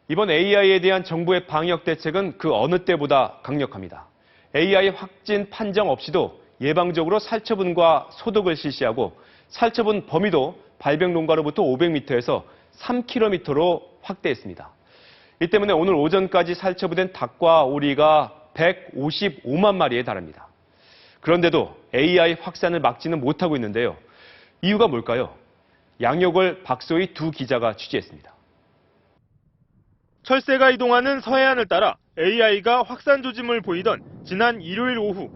이번 AI에 대한 정부의 방역 대책은 그 어느 때보다 강력합니다. AI 확진 판정 없이도 예방적으로 살처분과 소독을 실시하고 살처분 범위도 발병 농가로부터 500m에서 3km로 확대했습니다. 이 때문에 오늘 오전까지 살처분된 닭과 오리가 155만 마리에 달합니다. 그런데도 AI 확산을 막지는 못하고 있는데요. 이유가 뭘까요? 양력을 박소희 두 기자가 취재했습니다. 철새가 이동하는 서해안을 따라 AI가 확산 조짐을 보이던 지난 일요일 오후.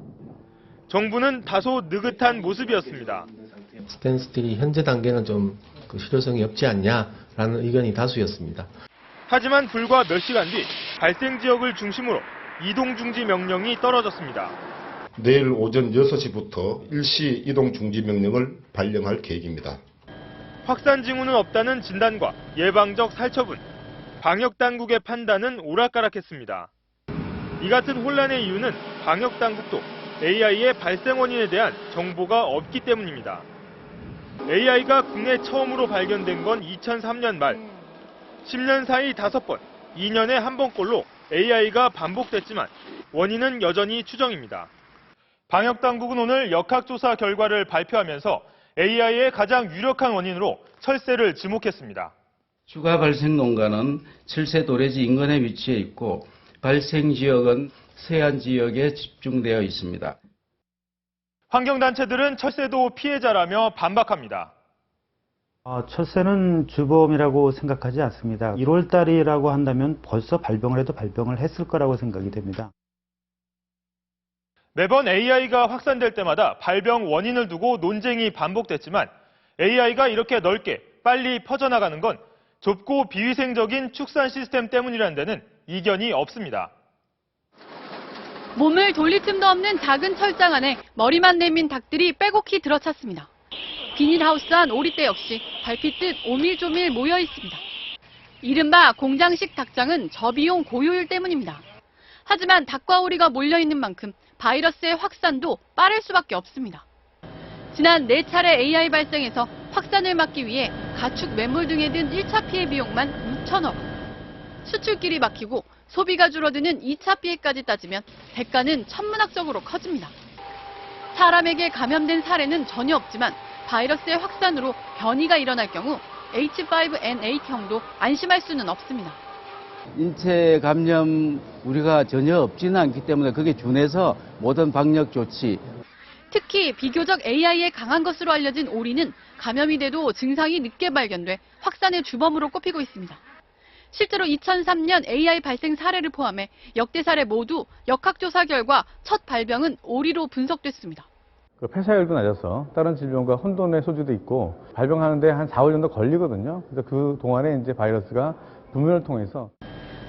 정부는 다소 느긋한 모습이었습니다. 스탠스틸이 현재 단계는 좀 실효성이 없지 않냐라는 의견이 다수였습니다. 하지만 불과 몇 시간 뒤 발생 지역을 중심으로 이동 중지 명령이 떨어졌습니다. 내일 오전 6시부터 일시 이동 중지 명령을 발령할 계획입니다. 확산 징후는 없다는 진단과 예방적 살처분, 방역 당국의 판단은 오락가락했습니다. 이 같은 혼란의 이유는 방역 당국도 AI의 발생 원인에 대한 정보가 없기 때문입니다. AI가 국내 처음으로 발견된 건 2003년 말. 10년 사이 5번, 2년에 한 번꼴로 AI가 반복됐지만 원인은 여전히 추정입니다. 방역 당국은 오늘 역학조사 결과를 발표하면서 AI의 가장 유력한 원인으로 철새를 지목했습니다. 추가 발생 농가는 철새 도래지 인근에 위치해 있고 발생 지역은 서해안 지역에 집중되어 있습니다. 환경단체들은 철새도 피해자라며 반박합니다. 철새는 주범이라고 생각하지 않습니다. 1월 달이라고 한다면 벌써 발병을 했을 거라고 생각이 됩니다. 매번 AI가 확산될 때마다 발병 원인을 두고 논쟁이 반복됐지만 AI가 이렇게 넓게 빨리 퍼져나가는 건 좁고 비위생적인 축산 시스템 때문이라는 데는 이견이 없습니다. 몸을 돌릴 틈도 없는 작은 철장 안에 머리만 내민 닭들이 빼곡히 들어찼습니다. 비닐하우스 안 오리떼 역시 밟히듯 오밀조밀 모여 있습니다. 이른바 공장식 닭장은 저비용 고효율 때문입니다. 하지만 닭과 오리가 몰려있는 만큼 바이러스의 확산도 빠를 수밖에 없습니다. 지난 4차례 AI 발생에서 확산을 막기 위해 가축 매몰 등에 든 1차 피해 비용만 6천억 원. 수출길이 막히고 소비가 줄어드는 2차 피해까지 따지면 대가는 천문학적으로 커집니다. 사람에게 감염된 사례는 전혀 없지만 바이러스의 확산으로 변이가 일어날 경우 H5N8형도 안심할 수는 없습니다. 인체 감염 우리가 전혀 없지는 않기 때문에 그게 준해서 모든 방역 조치. 특히 비교적 AI에 강한 것으로 알려진 오리는 감염이 돼도 증상이 늦게 발견돼 확산의 주범으로 꼽히고 있습니다. 실제로 2003년 AI 발생 사례를 포함해 역대 사례 모두 역학조사 결과 첫 발병은 오리로 분석됐습니다. 폐사율도 낮아서 다른 질병과 혼돈의 소지도 있고 발병하는데 한 4월 정도 걸리거든요. 그래서 그 동안에 이제 바이러스가 분면을 통해서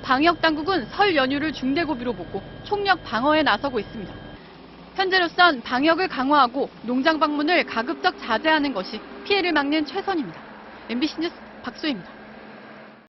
방역 당국은 설 연휴를 중대고비로 보고 총력 방어에 나서고 있습니다. 현재로선 방역을 강화하고 농장 방문을 가급적 자제하는 것이 피해를 막는 최선입니다. MBC 뉴스 박소희입니다.